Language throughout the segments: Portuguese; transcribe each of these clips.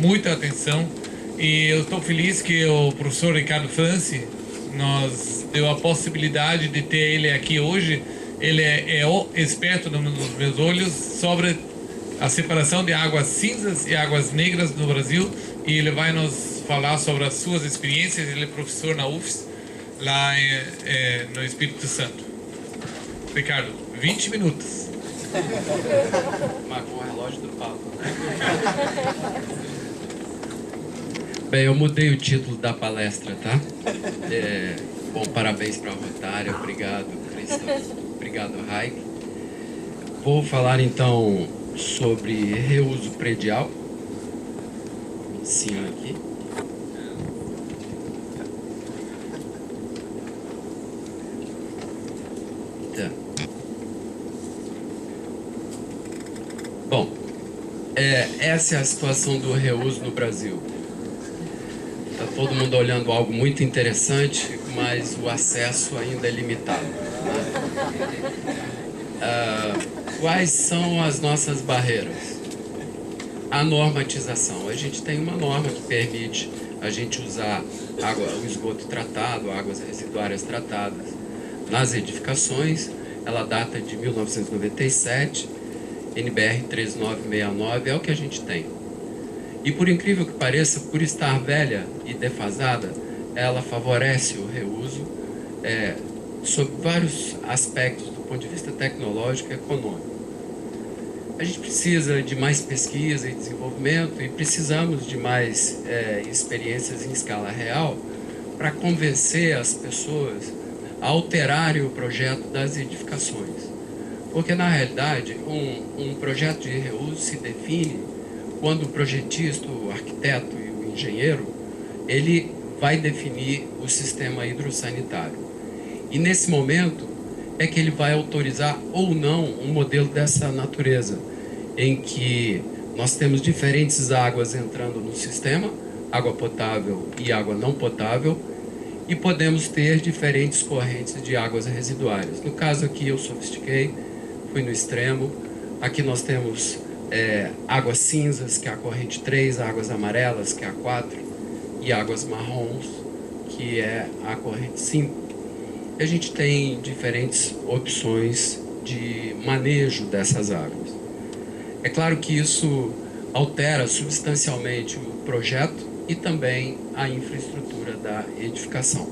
muita atenção. E eu estou feliz que o professor Ricardo Franci nos deu a possibilidade de ter ele aqui hoje. Ele é o experto nos meus olhos sobre a separação de águas cinzas e águas negras no Brasil, e ele vai nos falar sobre as suas experiências. Ele é professor na UFS, lá no Espírito Santo. Ricardo, 20 minutos. Marcou o relógio do Paulo, né? Bem, eu mudei o título da palestra, tá? Bom, parabéns para a Rotária, obrigado, Christoph, obrigado, Raik. Vou falar então sobre reuso predial, em cima aqui. Tá. Bom, essa é a situação do reuso no Brasil. Está todo mundo olhando algo muito interessante, mas o acesso ainda é limitado, né? Quais são as nossas barreiras? A normatização. A gente tem uma norma que permite a gente usar o esgoto tratado, águas residuárias tratadas nas edificações. Ela data de 1997, NBR 13969, é o que a gente tem. E por incrível que pareça, por estar velha e defasada, ela favorece o reuso sob vários aspectos do ponto de vista tecnológico e econômico. A gente precisa de mais pesquisa e desenvolvimento e precisamos de mais experiências em escala real para convencer as pessoas a alterarem o projeto das edificações. Porque, na realidade, um projeto de reuso se define quando o projetista, o arquiteto e o engenheiro, ele vai definir o sistema hidrossanitário. E nesse momento é que ele vai autorizar ou não um modelo dessa natureza, em que nós temos diferentes águas entrando no sistema, água potável e água não potável, e podemos ter diferentes correntes de águas residuárias. No caso aqui eu sofistiquei, fui no extremo. Aqui nós temos águas cinzas, que é a corrente 3, águas amarelas, que é a 4, e águas marrons, que é a corrente 5. E a gente tem diferentes opções de manejo dessas águas. É claro que isso altera substancialmente o projeto e também a infraestrutura da edificação.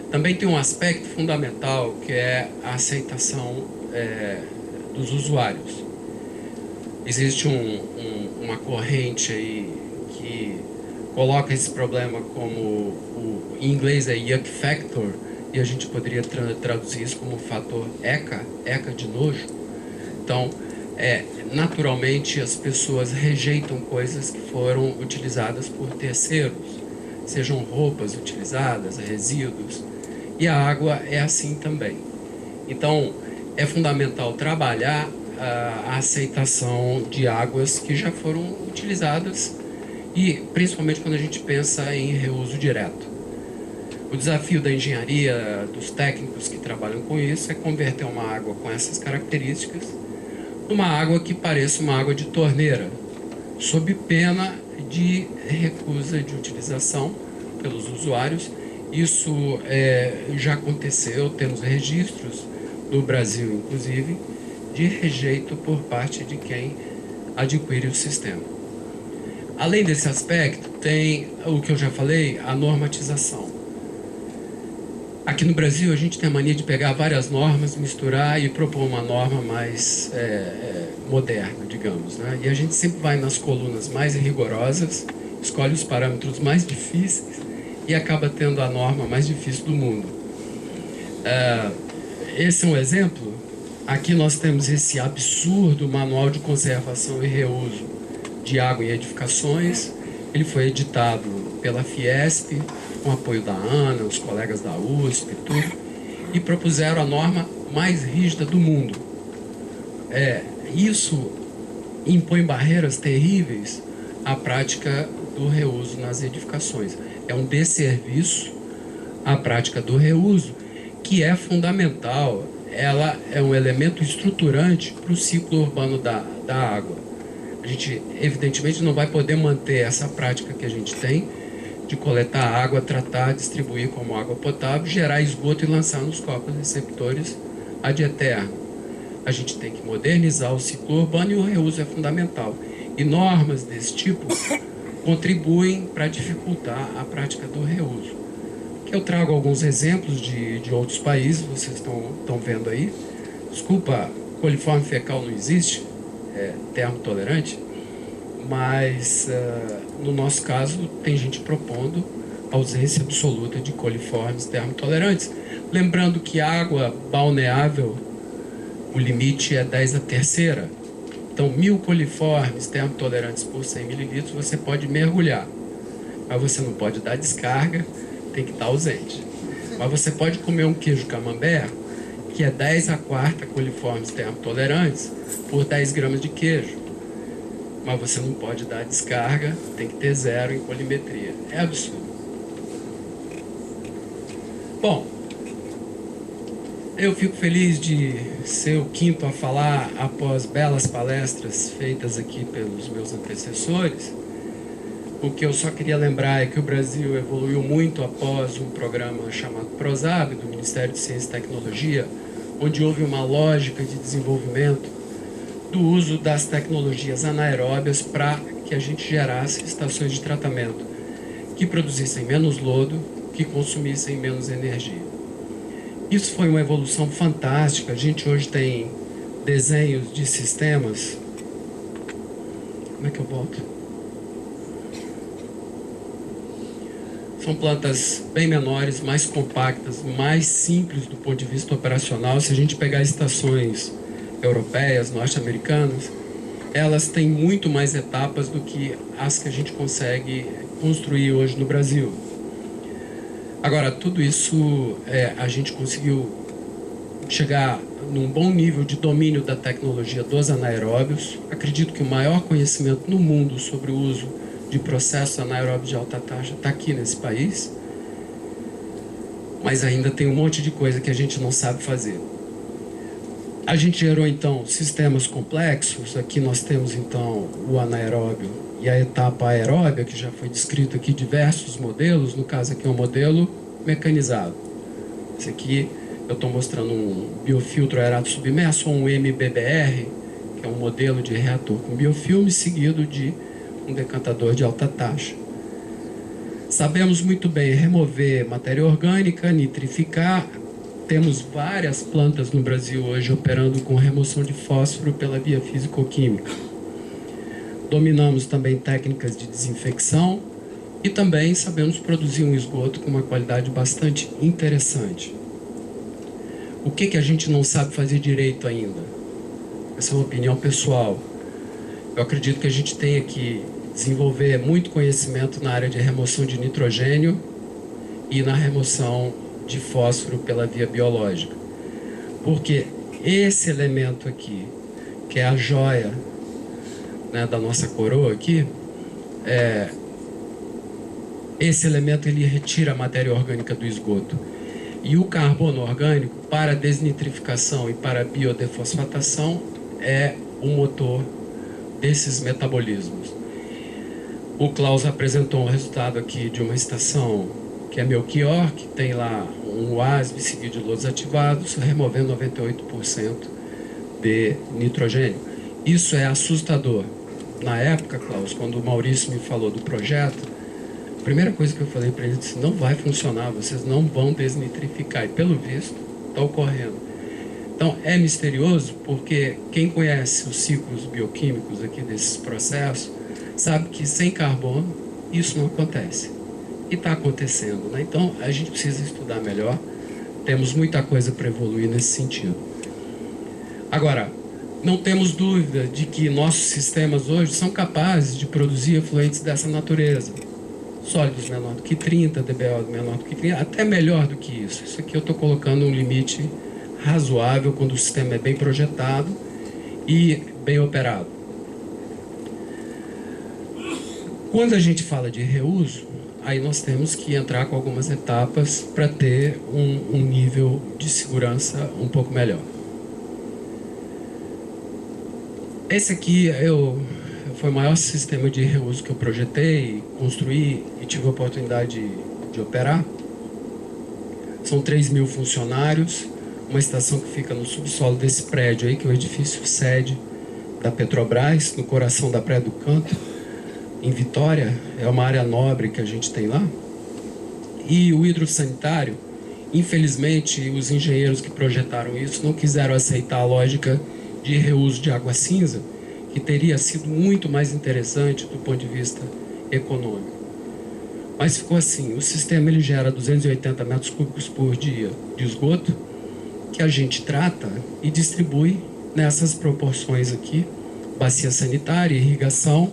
Também tem um aspecto fundamental, que é a aceitação dos usuários. Existe uma corrente aí que coloca esse problema como, em inglês é yuck factor, e a gente poderia traduzir isso como fator ECA de nojo. Então, naturalmente as pessoas rejeitam coisas que foram utilizadas por terceiros, sejam roupas utilizadas, resíduos, e a água é assim também. Então, é fundamental trabalhar a aceitação de águas que já foram utilizadas, e principalmente quando a gente pensa em reuso direto. O desafio da engenharia, dos técnicos que trabalham com isso, é converter uma água com essas características numa água que pareça uma água de torneira, sob pena de recusa de utilização pelos usuários. Isso já aconteceu, temos registros no Brasil, inclusive, de rejeito por parte de quem adquire o sistema. Além desse aspecto, tem o que eu já falei, a normatização. Aqui no Brasil, a gente tem a mania de pegar várias normas, misturar e propor uma norma mais moderna, digamos, né? E a gente sempre vai nas colunas mais rigorosas, escolhe os parâmetros mais difíceis e acaba tendo a norma mais difícil do mundo. Esse é um exemplo. Aqui nós temos esse absurdo Manual de Conservação e Reuso de Água em Edificações. Ele foi editado pela Fiesp, com apoio da ANA, os colegas da USP e tudo, e propuseram a norma mais rígida do mundo. Isso impõe barreiras terríveis à prática do reuso nas edificações. É um desserviço à prática do reuso, que é fundamental. Ela é um elemento estruturante para o ciclo urbano da água. A gente, evidentemente, não vai poder manter essa prática que a gente tem de coletar água, tratar, distribuir como água potável, gerar esgoto e lançar nos copos receptores ad eterno. A gente tem que modernizar o ciclo urbano e o reuso é fundamental. E normas desse tipo contribuem para dificultar a prática do reuso. Que eu trago alguns exemplos de outros países, vocês estão vendo aí. Desculpa, coliforme fecal não existe, é termotolerante, mas no nosso caso tem gente propondo a ausência absoluta de coliformes termotolerantes. Lembrando que água balneável, o limite é 10⁻³. Então, 1.000 coliformes termotolerantes por 100 mililitros você pode mergulhar, mas você não pode dar descarga, tem que estar ausente. Mas você pode comer um queijo camembert, que é 10⁻⁴ coliformes termotolerantes por 10 gramas de queijo, mas você não pode dar descarga, tem que ter 0 em colimetria. É absurdo. Bom, eu fico feliz de ser o quinto a falar após belas palestras feitas aqui pelos meus antecessores. O que eu só queria lembrar é que o Brasil evoluiu muito após um programa chamado PROSAB, do Ministério de Ciência e Tecnologia, onde houve uma lógica de desenvolvimento do uso das tecnologias anaeróbias para que a gente gerasse estações de tratamento que produzissem menos lodo, que consumissem menos energia. Isso foi uma evolução fantástica. A gente hoje tem desenhos de sistemas. Como é que eu volto? São plantas bem menores, mais compactas, mais simples do ponto de vista operacional. Se a gente pegar estações europeias, norte-americanas, elas têm muito mais etapas do que as que a gente consegue construir hoje no Brasil. Agora, tudo isso a gente conseguiu chegar num bom nível de domínio da tecnologia dos anaeróbios. Acredito que o maior conhecimento no mundo sobre o uso de processos anaeróbios de alta taxa está aqui nesse país, mas ainda tem um monte de coisa que a gente não sabe fazer. A gente gerou, então, sistemas complexos. Aqui nós temos, então, o anaeróbio e a etapa aeróbia, que já foi descrito aqui diversos modelos. No caso aqui é um modelo mecanizado. Esse aqui eu estou mostrando um biofiltro aerado submerso, ou um MBBR, que é um modelo de reator com biofilme, seguido de um decantador de alta taxa. Sabemos muito bem remover matéria orgânica, nitrificar. Temos várias plantas no Brasil hoje operando com remoção de fósforo pela via físico-química. Dominamos também técnicas de desinfecção e também sabemos produzir um esgoto com uma qualidade bastante interessante. O que a gente não sabe fazer direito ainda? Essa é uma opinião pessoal. Eu acredito que a gente tenha que desenvolver muito conhecimento na área de remoção de nitrogênio e na remoção de fósforo pela via biológica. Porque esse elemento aqui, que é a joia, né, da nossa coroa aqui, esse elemento ele retira a matéria orgânica do esgoto. E o carbono orgânico, para a desnitrificação e para a biodefosfatação, é o motor desses metabolismos. O Klaus apresentou um resultado aqui de uma estação que é Melchior, que tem lá um WASB seguido de lodos ativados, removendo 98% de nitrogênio. Isso é assustador. Na época, Klaus, quando o Maurício me falou do projeto, a primeira coisa que eu falei para ele disse: não vai funcionar, vocês não vão desnitrificar. E pelo visto, está ocorrendo. Então, é misterioso porque quem conhece os ciclos bioquímicos aqui desses processos sabe que sem carbono isso não acontece. E está acontecendo, né? Então, a gente precisa estudar melhor. Temos muita coisa para evoluir nesse sentido. Agora, não temos dúvida de que nossos sistemas hoje são capazes de produzir efluentes dessa natureza. Sólidos menor do que 30, DBO menor do que 30, até melhor do que isso. Isso aqui eu estou colocando um limite razoável quando o sistema é bem projetado e bem operado. Quando a gente fala de reuso, aí nós temos que entrar com algumas etapas para ter um nível de segurança um pouco melhor. Esse aqui foi o maior sistema de reuso que eu projetei, construí e tive a oportunidade de operar. São 3.000 funcionários, uma estação que fica no subsolo desse prédio aí, que é o edifício sede da Petrobras, no coração da Praia do Canto, em Vitória. É uma área nobre que a gente tem lá. E o hidrossanitário, infelizmente, os engenheiros que projetaram isso não quiseram aceitar a lógica de reuso de água cinza, que teria sido muito mais interessante do ponto de vista econômico. Mas ficou assim, o sistema ele gera 280 metros cúbicos por dia de esgoto, que a gente trata e distribui nessas proporções aqui, bacia sanitária, irrigação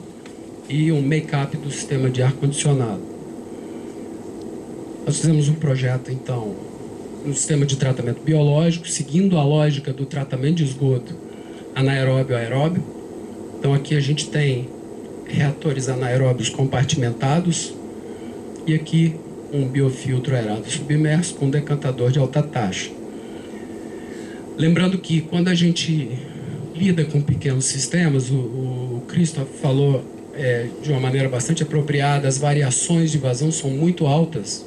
e um make-up do sistema de ar-condicionado. Nós fizemos um projeto, então, no sistema de tratamento biológico, seguindo a lógica do tratamento de esgoto anaeróbio aeróbio. Então aqui a gente tem reatores anaeróbios compartimentados e aqui um biofiltro aerado submerso com um decantador de alta taxa. Lembrando que quando a gente lida com pequenos sistemas, o Christoph falou de uma maneira bastante apropriada, as variações de vazão são muito altas.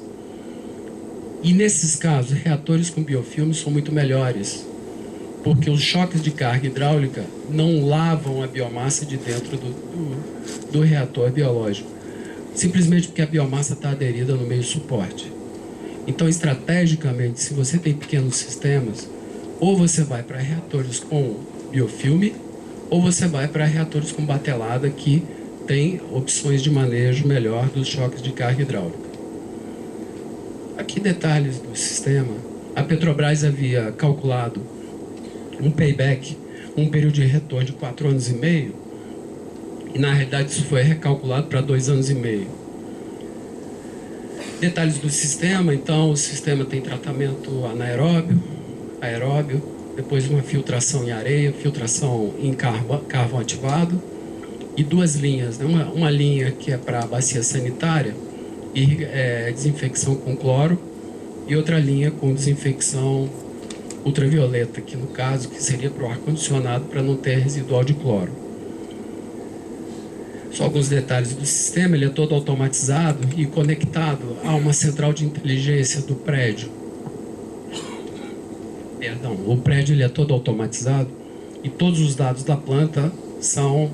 E nesses casos, reatores com biofilme são muito melhores, porque os choques de carga hidráulica não lavam a biomassa de dentro do reator biológico, simplesmente porque a biomassa está aderida no meio suporte. Então, estrategicamente, se você tem pequenos sistemas, ou você vai para reatores com biofilme, ou você vai para reatores com batelada, que tem opções de manejo melhor dos choques de carga hidráulica. Aqui detalhes do sistema. A Petrobras havia calculado um payback, um período de retorno de 4 anos e meio, e na realidade isso foi recalculado para 2 anos e meio. Detalhes do sistema, então o sistema tem tratamento anaeróbio, aeróbio, depois uma filtração em areia, filtração em carvão ativado, e 2 linhas, né? Uma linha que é para bacia sanitária e desinfecção com cloro, e outra linha com desinfecção ultravioleta, que no caso que seria para o ar-condicionado, para não ter residual de cloro. Só alguns detalhes do sistema. Ele é todo automatizado e conectado a uma central de inteligência do prédio. Perdão, o prédio ele é todo automatizado e todos os dados da planta são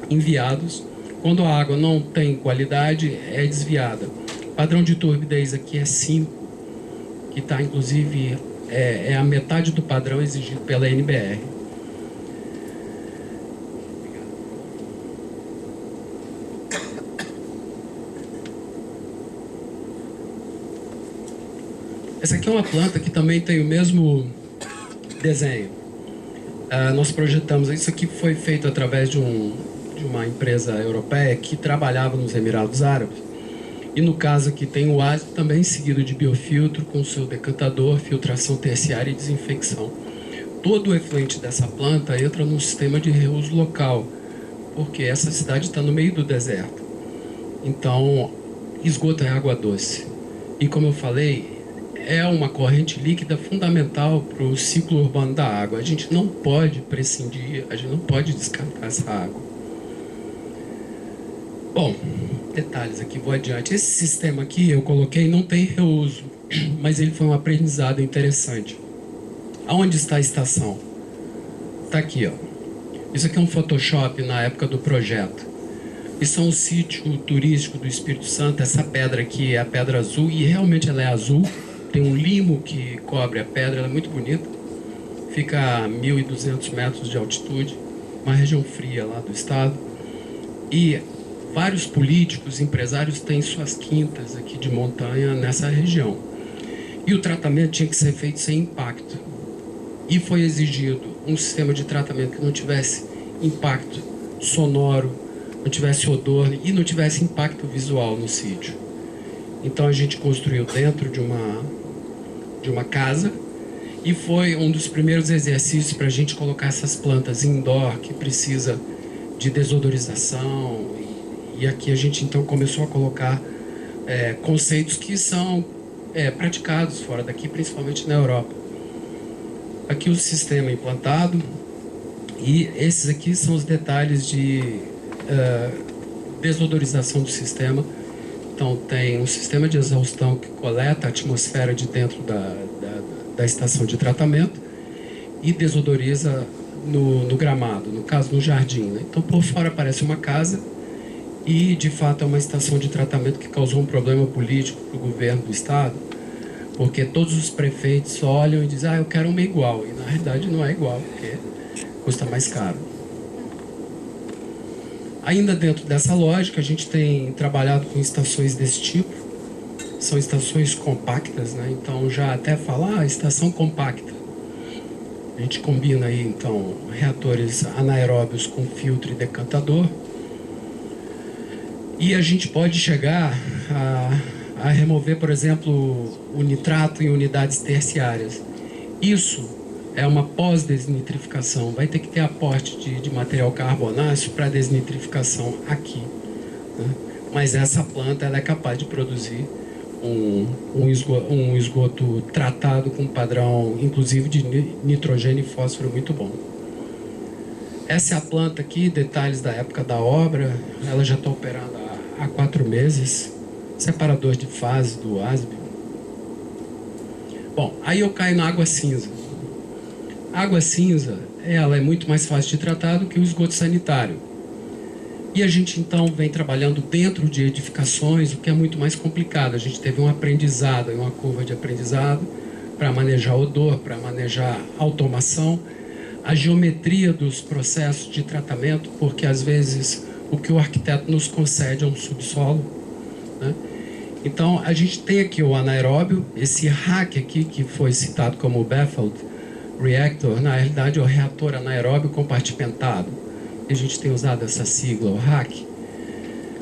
enviados. Quando a água não tem qualidade, é desviada. O padrão de turbidez aqui é 5, que está inclusive a metade do padrão exigido pela NBR. Essa aqui é uma planta que também tem o mesmo desenho. Nós projetamos, isso aqui foi feito através de uma empresa europeia que trabalhava nos Emirados Árabes. E no caso aqui tem o ácido também seguido de biofiltro com seu decantador, filtração terciária e desinfecção. Todo o efluente dessa planta entra num sistema de reuso local, porque essa cidade está no meio do deserto. Então, esgoto é água doce. E como eu falei, é uma corrente líquida fundamental para o ciclo urbano da água. A gente não pode prescindir, a gente não pode descartar essa água. Bom, detalhes aqui, vou adiante. Esse sistema aqui eu coloquei, não tem reuso, mas ele foi um aprendizado interessante. Aonde está a estação? Está aqui, ó. Isso aqui é um Photoshop na época do projeto. Isso é um sítio turístico do Espírito Santo. Essa pedra aqui é a pedra azul, e realmente ela é azul. Tem um limo que cobre a pedra, ela é muito bonita. Fica a 1.200 metros de altitude, uma região fria lá do estado. E vários políticos, empresários têm suas quintas aqui de montanha nessa região. E o tratamento tinha que ser feito sem impacto. E foi exigido um sistema de tratamento que não tivesse impacto sonoro, não tivesse odor e não tivesse impacto visual no sítio. Então a gente construiu dentro de uma casa, e foi um dos primeiros exercícios para a gente colocar essas plantas indoor que precisa de desodorização. E aqui a gente então começou a colocar conceitos que são praticados fora daqui, principalmente na Europa. Aqui o sistema implantado, e esses aqui são os detalhes de desodorização do sistema. Então, tem um sistema de exaustão que coleta a atmosfera de dentro da estação de tratamento e desodoriza no gramado, no caso, no jardim, né? Então, por fora parece uma casa e, de fato, é uma estação de tratamento que causou um problema político para o governo do estado, porque todos os prefeitos olham e dizem, eu quero uma igual. E, na realidade, não é igual, porque custa mais caro. Ainda dentro dessa lógica, a gente tem trabalhado com estações desse tipo. São estações compactas, né? Então, já até falar, estação compacta. A gente combina aí, então, reatores anaeróbios com filtro e decantador. E a gente pode chegar a remover, por exemplo, o nitrato em unidades terciárias. Isso é uma pós-desnitrificação. Vai ter que ter aporte de material carbonáceo para desnitrificação aqui, né? Mas essa planta ela é capaz de produzir um esgoto tratado com padrão, inclusive, de nitrogênio e fósforo muito bom. Essa é a planta aqui, detalhes da época da obra. Ela já está operando há 4 meses. Separador de fase do ASB. Bom, aí eu caio na água cinza. A água cinza, ela é muito mais fácil de tratar do que o esgoto sanitário. E a gente, então, vem trabalhando dentro de edificações, o que é muito mais complicado. A gente teve um aprendizado, uma curva de aprendizado para manejar odor, para manejar automação, a geometria dos processos de tratamento, porque, às vezes, o que o arquiteto nos concede é um subsolo, né? Então, a gente tem aqui o anaeróbio, esse RAC aqui, que foi citado como Baffled Reactor, na realidade é o reator anaeróbio compartimentado. A gente tem usado essa sigla, o RAC,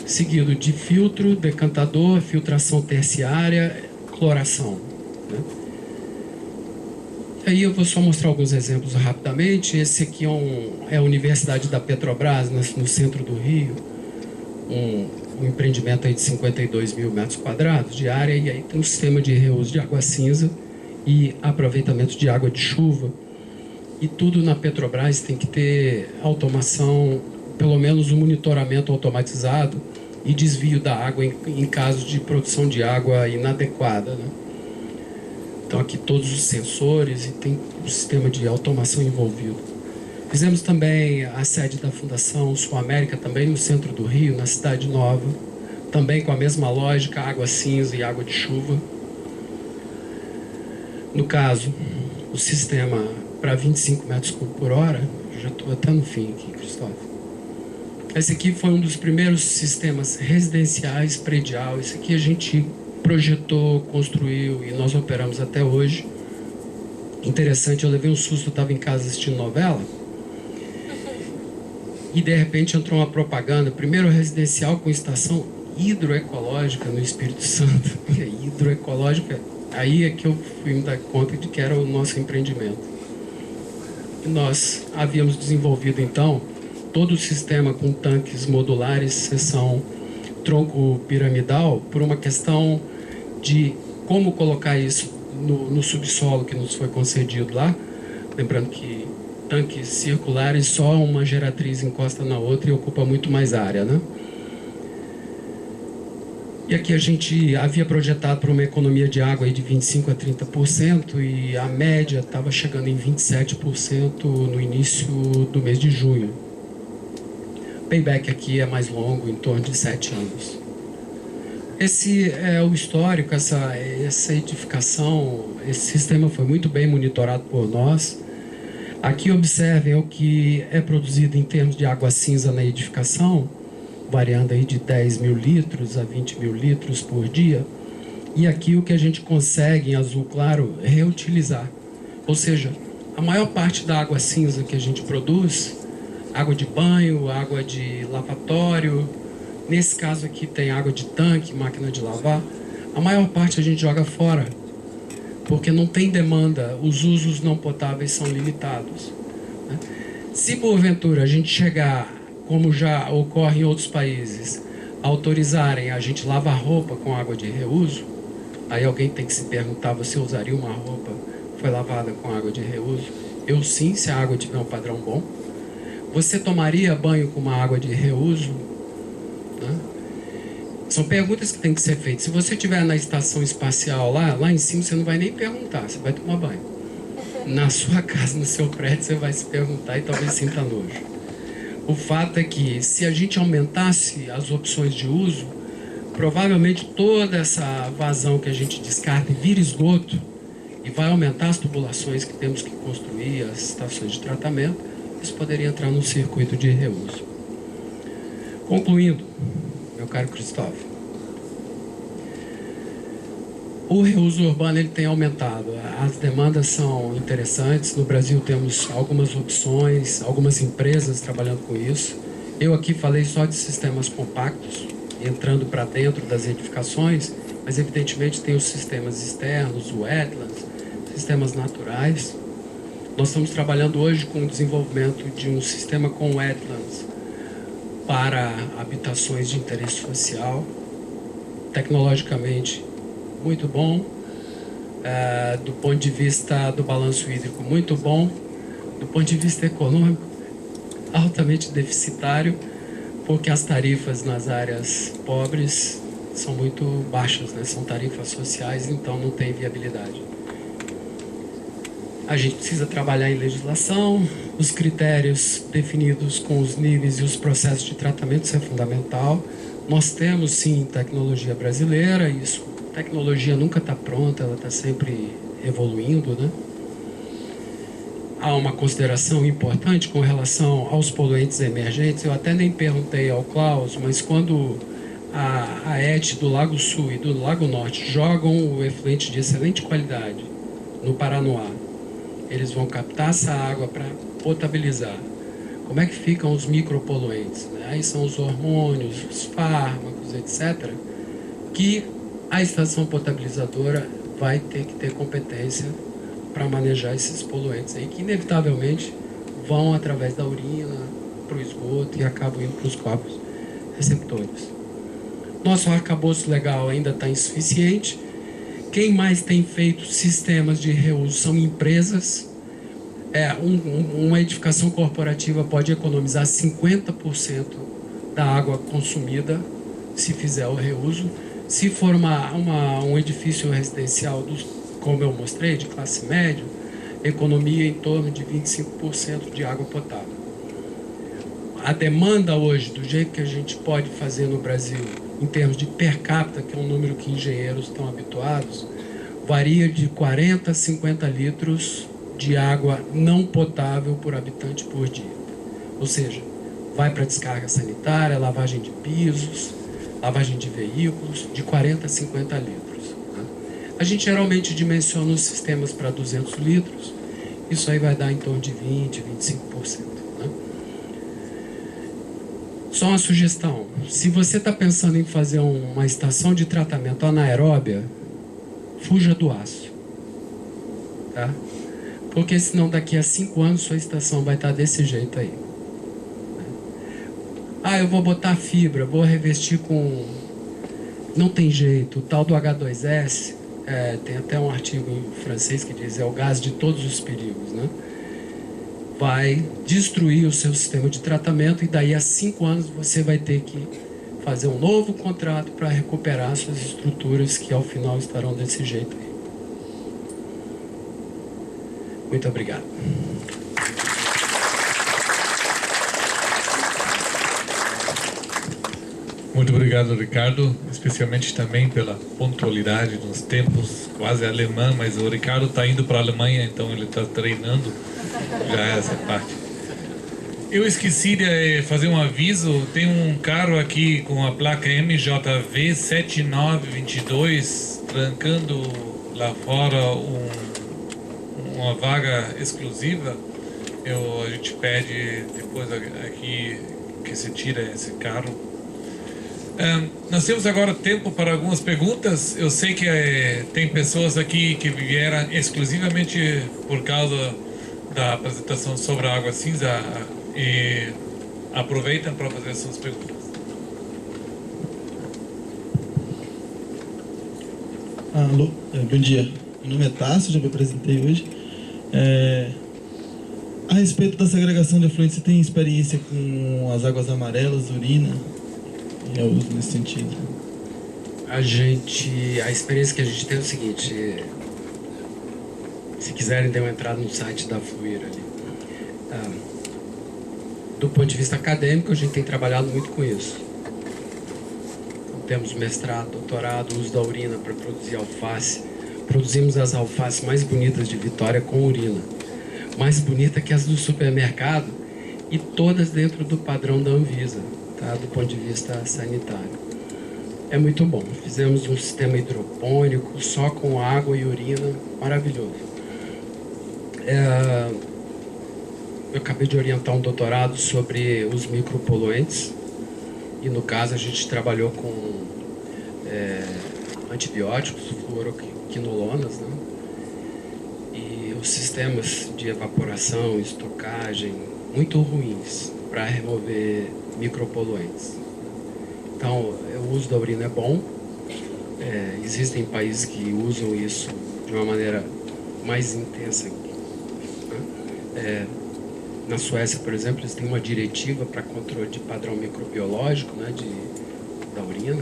seguido de filtro, decantador, filtração terciária, cloração, né? Aí eu vou só mostrar alguns exemplos rapidamente. Esse aqui é a Universidade da Petrobras, no centro do Rio, um empreendimento aí de 52 mil metros quadrados de área, e aí tem um sistema de reuso de água cinza e aproveitamento de água de chuva. E tudo na Petrobras tem que ter automação, pelo menos um monitoramento automatizado e desvio da água em caso de produção de água inadequada, né? Então aqui todos os sensores e tem um sistema de automação envolvido. Fizemos também a sede da Fundação Sul América, também no centro do Rio, na Cidade Nova, também com a mesma lógica, água cinza e água de chuva. No caso, o sistema para 25 metros cúbicos por hora, já estou até no fim aqui, Cristóvão. Esse aqui foi um dos primeiros sistemas residenciais, predial. Esse aqui a gente projetou, construiu e nós operamos até hoje. Interessante, eu levei um susto, eu estava em casa assistindo novela e de repente entrou uma propaganda, primeiro residencial com estação hidroecológica no Espírito Santo. Hidroecológica, aí é que eu fui me dar conta de que era o nosso empreendimento. E nós havíamos desenvolvido então todo o sistema com tanques modulares, seção tronco piramidal, por uma questão de como colocar isso no subsolo que nos foi concedido lá. Lembrando que tanques circulares, só uma geratriz encosta na outra e ocupa muito mais área, né? E aqui a gente havia projetado para uma economia de água aí de 25% a 30% e a média estava chegando em 27% no início do mês de junho. O payback aqui é mais longo, em torno de 7 anos. Esse é o histórico, essa edificação, esse sistema foi muito bem monitorado por nós. Aqui observem o que é produzido em termos de água cinza na edificação, variando aí de 10 mil litros a 20 mil litros por dia. E aqui o que a gente consegue, em azul claro, reutilizar. Ou seja, a maior parte da água cinza que a gente produz, água de banho, água de lavatório, nesse caso aqui tem água de tanque, máquina de lavar, a maior parte a gente joga fora, porque não tem demanda, os usos não potáveis são limitados, né? Se porventura a gente chegar, como já ocorre em outros países, autorizarem a gente lavar roupa com água de reuso, aí alguém tem que se perguntar, você usaria uma roupa que foi lavada com água de reuso? Eu sim, se a água tiver um padrão bom, Você tomaria banho com uma água de reuso? Né? São perguntas que têm que ser feitas. Se você estiver na estação espacial lá em cima, você não vai nem perguntar, você vai tomar banho. Na sua casa, no seu prédio, você vai se perguntar e talvez sinta nojo. O fato é que, se a gente aumentasse as opções de uso, provavelmente toda essa vazão que a gente descarta vira esgoto e vai aumentar as tubulações que temos que construir, as estações de tratamento. Isso poderia entrar no circuito de reuso. Concluindo, meu caro Cristóvão, o reuso urbano ele tem aumentado, as demandas são interessantes. No Brasil temos algumas opções, algumas empresas trabalhando com isso. Eu aqui falei só de sistemas compactos, entrando para dentro das edificações, mas evidentemente tem os sistemas externos, wetlands, sistemas naturais. Nós estamos trabalhando hoje com o desenvolvimento de um sistema com wetlands para habitações de interesse social, tecnologicamente muito bom, do ponto de vista do balanço hídrico muito bom, do ponto de vista econômico altamente deficitário, porque as tarifas nas áreas pobres são muito baixas, né? São tarifas sociais, então não tem viabilidade. A gente precisa trabalhar em legislação, os critérios definidos com os níveis e os processos de tratamento, isso é fundamental. Nós temos, sim, tecnologia brasileira, isso, tecnologia nunca está pronta, ela está sempre evoluindo, né? Há uma consideração importante com relação aos poluentes emergentes. Eu até nem perguntei ao Klaus, mas quando a ET do Lago Sul e do Lago Norte jogam o efluente de excelente qualidade no Paranoá, eles vão captar essa água para potabilizar. Como é que ficam os micropoluentes? Né? Aí são os hormônios, os fármacos, etc., que a estação potabilizadora vai ter que ter competência para manejar esses poluentes aí, que inevitavelmente vão através da urina para o esgoto e acabam indo para os corpos receptores. Nosso arcabouço legal ainda está insuficiente. Quem mais tem feito sistemas de reuso são empresas. Uma edificação corporativa pode economizar 50% da água consumida se fizer o reuso. Se for um edifício residencial, como eu mostrei, de classe média, economia em torno de 25% de água potável. A demanda hoje, do jeito que a gente pode fazer no Brasil, em termos de per capita, que é um número que engenheiros estão habituados, varia de 40 a 50 litros de água não potável por habitante por dia. Ou seja, vai para descarga sanitária, lavagem de pisos, lavagem de veículos, de 40 a 50 litros. Né? A gente geralmente dimensiona os sistemas para 200 litros, isso aí vai dar em torno de 20, 25%. Né? Só uma sugestão, se você está pensando em fazer uma estação de tratamento anaeróbia, fuja do aço, tá? Porque senão daqui a 5 anos sua estação vai estar desse jeito aí. Eu vou botar fibra, vou revestir com... Não tem jeito, o tal do H2S, tem até um artigo em francês que diz, é o gás de todos os perigos, né? Vai destruir o seu sistema de tratamento e daí a 5 anos você vai ter que fazer um novo contrato para recuperar suas estruturas que ao final estarão desse jeito aí. Muito obrigado. Muito obrigado, Ricardo, especialmente também pela pontualidade nos tempos, quase alemã, mas o Ricardo está indo para a Alemanha, então ele está treinando já essa parte. Eu esqueci de fazer um aviso, tem um carro aqui com a placa MJV 7922, trancando lá fora uma vaga exclusiva. A gente pede depois aqui que se tire esse carro. Nós temos agora tempo para algumas perguntas. Eu sei que tem pessoas aqui que vieram exclusivamente por causa da apresentação sobre a água cinza e aproveitam para fazer suas perguntas. Alô, bom dia. Meu nome é Tássio, já me apresentei hoje. A respeito da segregação de efluentes, você tem experiência com as águas amarelas, urina e o uso nesse sentido? A experiência que a gente tem é o seguinte: se quiserem dar uma entrada no site da Fluir ali. Do ponto de vista acadêmico, a gente tem trabalhado muito com isso. Temos mestrado, doutorado, uso da urina para produzir alface. Produzimos as alfaces mais bonitas de Vitória com urina. Mais bonita que as do supermercado e todas dentro do padrão da Anvisa, tá? Do ponto de vista sanitário. É muito bom. Fizemos um sistema hidropônico só com água e urina, maravilhoso. Eu acabei de orientar um doutorado sobre os micropoluentes e, no caso, a gente trabalhou com antibióticos, fluoroquinolonas, né? E os sistemas de evaporação, estocagem, muito ruins para remover micropoluentes. Então, o uso da urina é bom. Existem países que usam isso de uma maneira mais intensa, né? Na Suécia, por exemplo, eles têm uma diretiva para controle de padrão microbiológico, né, da urina.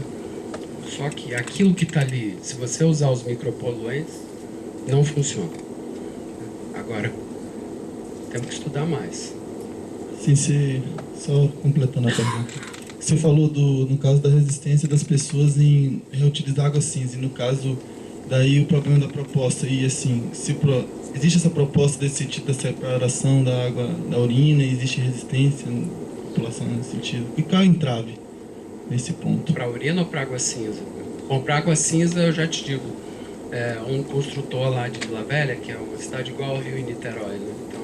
Só que aquilo que está ali, se você usar os micropoluentes, não funciona. Agora, temos que estudar mais. Sim, só completando a pergunta. Você falou, no caso da resistência das pessoas em reutilizar água cinza. E no caso, daí o problema da proposta. E assim, existe essa proposta desse sentido da separação da água da urina, existe resistência na população nesse sentido. E qual é o entrave nesse ponto? Para urina ou para água cinza? Bom, para água cinza eu já te digo, um construtor lá de Vila Velha, que é uma cidade igual ao Rio e Niterói, né? Então,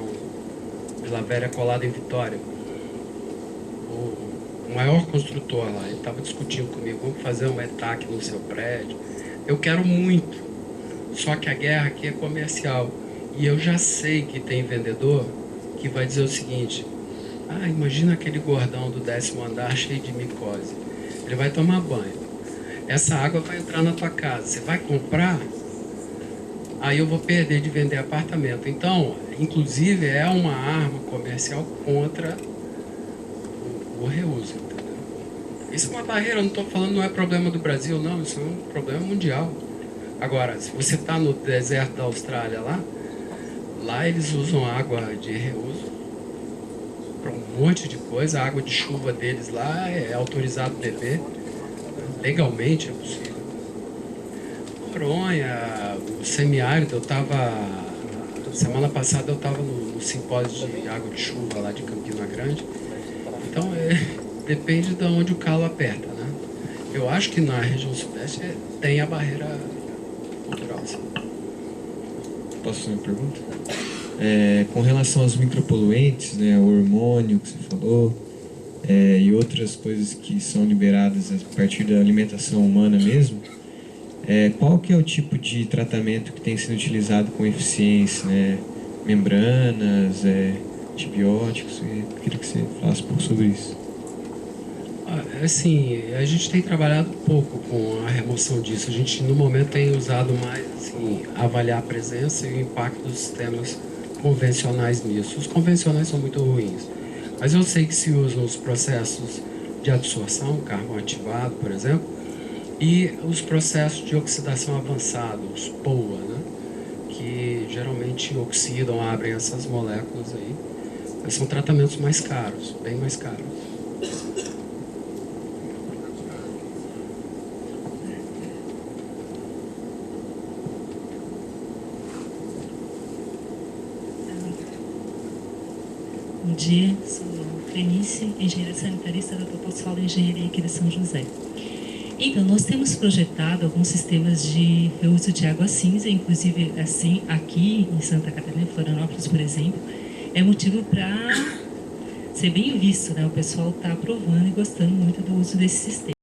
Vila Velha é colada em Vitória. O maior construtor lá, ele estava discutindo comigo, vamos fazer um ETAC no seu prédio. Eu quero muito, só que a guerra aqui é comercial. E eu já sei que tem vendedor que vai dizer o seguinte: imagina aquele gordão do 10º andar cheio de micose. Ele vai tomar banho. Essa água vai entrar na tua casa. Você vai comprar? Aí eu vou perder de vender apartamento. Então, inclusive, é uma arma comercial contra o reuso. Entendeu? Isso é uma barreira, eu não estou falando, não é problema do Brasil, não. Isso é um problema mundial. Agora, se você está no deserto da Austrália lá eles usam água de reuso para um monte de coisa. A água de chuva deles lá é autorizado beber. Legalmente é possível. Noronha, o semiárido, semana passada eu estava no simpósio de água de chuva lá de Campina Grande. Então, depende de onde o calo aperta, né? Eu acho que na região sudeste tem a barreira cultural, sim. Posso fazer uma pergunta? Com relação aos micropoluentes, né, o hormônio que você falou, e outras coisas que são liberadas a partir da alimentação humana mesmo, qual que é o tipo de tratamento que tem sido utilizado com eficiência, né? Membranas, antibióticos? Eu queria que você falasse um pouco sobre isso. Assim, a gente tem trabalhado pouco com a remoção disso. A gente, no momento, tem usado mais, assim, avaliar a presença e o impacto dos sistemas convencionais nisso. Os convencionais são muito ruins, mas eu sei que se usam os processos de adsorção, carvão ativado, por exemplo, e os processos de oxidação avançada, os POA, né? Que geralmente oxidam, abrem essas moléculas aí. Mas são tratamentos mais caros, bem mais caros. Bom dia, sou Clenice, engenheira sanitarista da Toposfala Engenharia aqui de São José. Então, nós temos projetado alguns sistemas de reuso de água cinza, inclusive assim, aqui em Santa Catarina, em Florianópolis, por exemplo, é motivo para ser bem visto, né? O pessoal está aprovando e gostando muito do uso desse sistema.